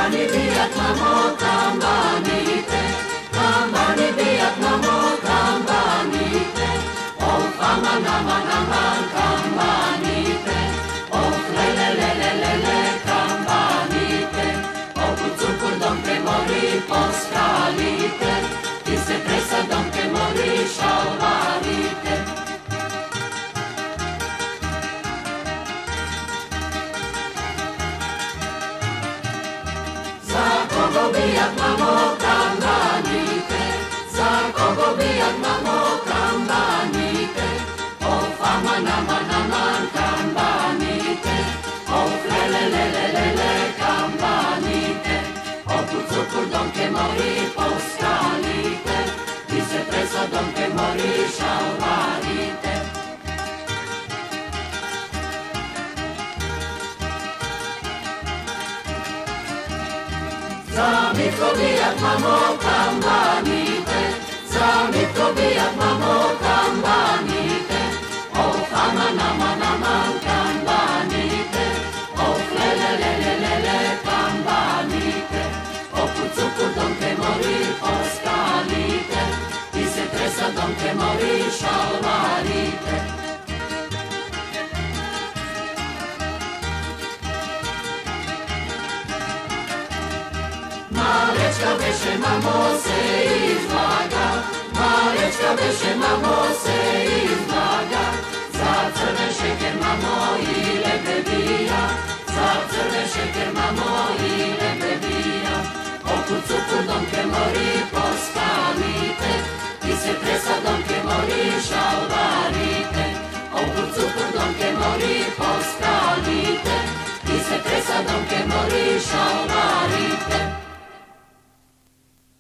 Kambani biak mamo kambanite, kambani biak mamo kambanite, oh aman aman aman kambanite, oh lele lele lele kambanite, oh kucukur donke mori poskalite, ti se presa donke mori šalvarite. Za kogo bijak mamo kambanite, za kogo bijak mamo kambanite, of aman aman aman kambanite, of lele lele lele kambanite, of cucukur donke mori poskalite, ti se presa donke mori šalvarite. Za mitko bijak mamo kambanite, za mitko bijak mamo kambanite, oh aman aman aman kambanite, oh lele lele lele kambanite, oh kucukur donke mori poskalite, ti se tresa donke mori šalvarite. Malečka beše mamo se izlaga, malečka beše mamo se izlaga,